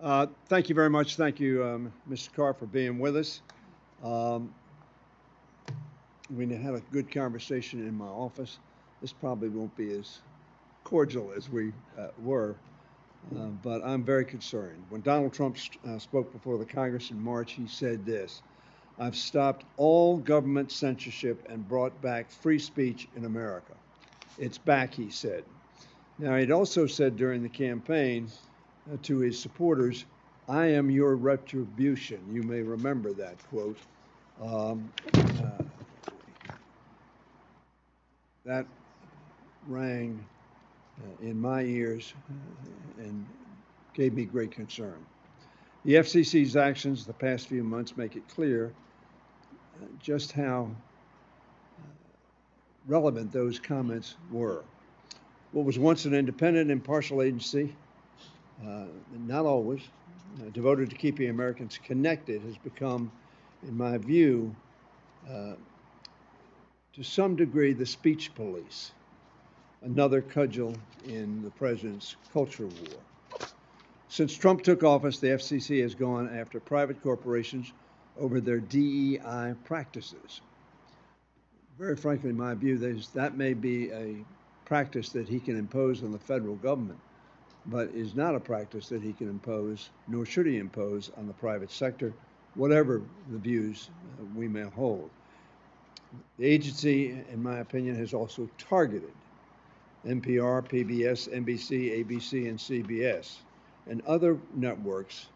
Thank you very much. Thank you, Mr. Carr, for being with us. Um, we had a good conversation in my office. This probably won't be as cordial as we were, but I'm very concerned. When Donald Trump spoke before the Congress in March, he said this: I've stopped all government censorship and brought back free speech in America. It's back, he said. Now, he'd also said during the campaign to his supporters, I am your retribution. You may remember that quote. That rang in my ears and gave me great concern. The FCC's actions the past few months make it clear just how relevant those comments were. What was once an independent, impartial agency, not always, devoted to keeping Americans connected, has become, in my view, to some degree, the speech police, another cudgel in the president's culture war. Since Trump took office, the FCC has gone after private corporations over their DEI practices. Very frankly, in my view, that may be a practice that he can impose on the federal government, but is not a practice that he can impose, nor should he impose, on the private sector, whatever the views we may hold. The agency, in my opinion, has also targeted NPR, PBS, NBC, ABC, and CBS, and other networks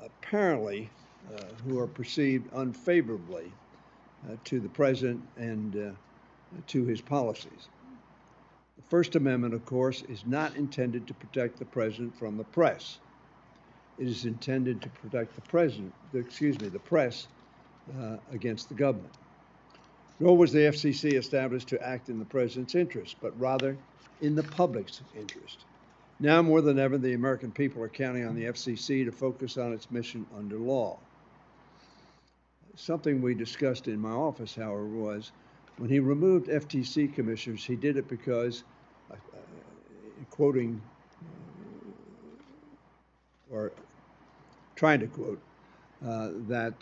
apparently who are perceived unfavorably to the president and to his policies. The First Amendment, of course, is not intended to protect the president from the press. It is intended to protect the press against the government. Nor was the FCC established to act in the president's interest, but rather in the public's interest. Now more than ever, the American people are counting on the FCC to focus on its mission under law. Something we discussed in my office, however, was when he removed FTC commissioners, he did it because, quoting or trying to quote, that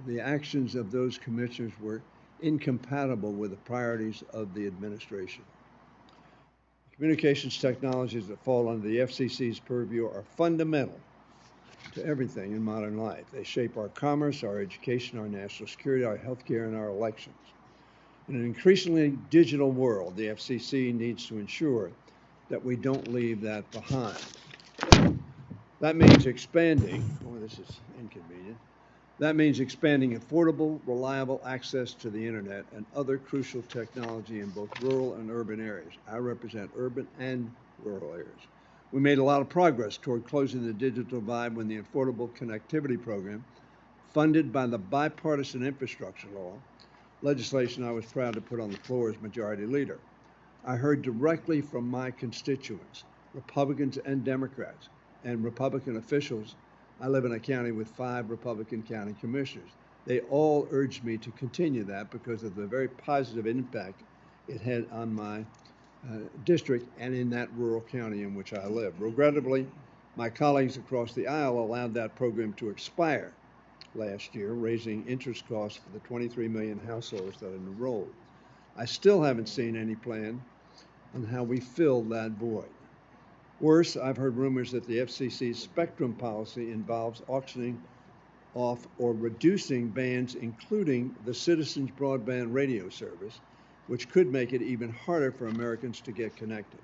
the actions of those commissioners were incompatible with the priorities of the administration. Communications technologies that fall under the FCC's purview are fundamental to everything in modern life. They shape our commerce, our education, our national security, our healthcare, and our elections. In an increasingly digital world, the FCC needs to ensure that we don't leave that behind. That means expanding, this is inconvenient, that means expanding affordable, reliable access to the internet and other crucial technology in both rural and urban areas. I represent urban and rural areas. We made a lot of progress toward closing the digital divide when the Affordable Connectivity Program, funded by the Bipartisan Infrastructure Law, legislation I was proud to put on the floor as Majority Leader. I heard directly from my constituents, Republicans and Democrats, and Republican officials. I live in a county with 5 Republican county commissioners. They all urged me to continue that because of the very positive impact it had on my district and in that rural county in which I live. Regrettably, my colleagues across the aisle allowed that program to expire last year, raising interest costs for the 23 million households that enrolled. I still haven't seen any plan on how we fill that void. Worse, I've heard rumors that the FCC's spectrum policy involves auctioning off or reducing bands, including the Citizens Broadband Radio Service, which could make it even harder for Americans to get connected.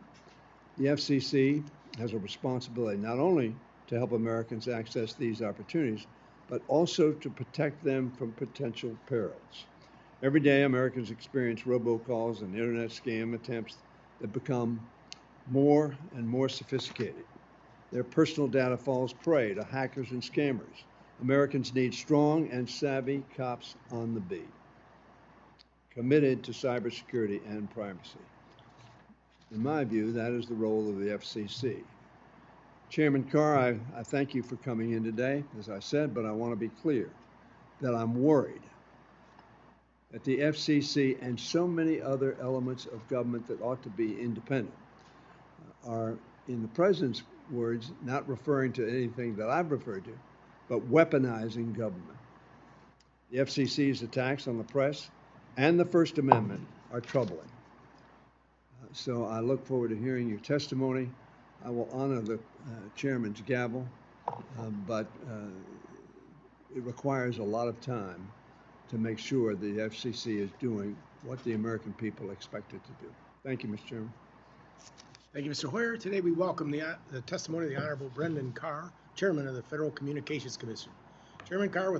The FCC has a responsibility not only to help Americans access these opportunities, but also to protect them from potential perils. Every day, Americans experience robocalls and internet scam attempts that become more and more sophisticated. Their personal data falls prey to hackers and scammers. Americans need strong and savvy cops on the beat, committed to cybersecurity and privacy. In my view, that is the role of the FCC. Chairman Carr, I thank you for coming in today, as I said, but I want to be clear that I'm worried that the FCC and so many other elements of government that ought to be independent are, in the president's words, not referring to anything that I've referred to, but weaponizing government. The FCC's attacks on the press and the First Amendment are troubling. So I look forward to hearing your testimony. I will honor the chairman's gavel, but it requires a lot of time to make sure the FCC is doing what the American people expect it to do. Thank you, Mr. Chairman. Thank you, Mr. Hoyer. Today we welcome the testimony of the Honorable Brendan Carr, Chairman of the Federal Communications Commission. Chairman Carr, with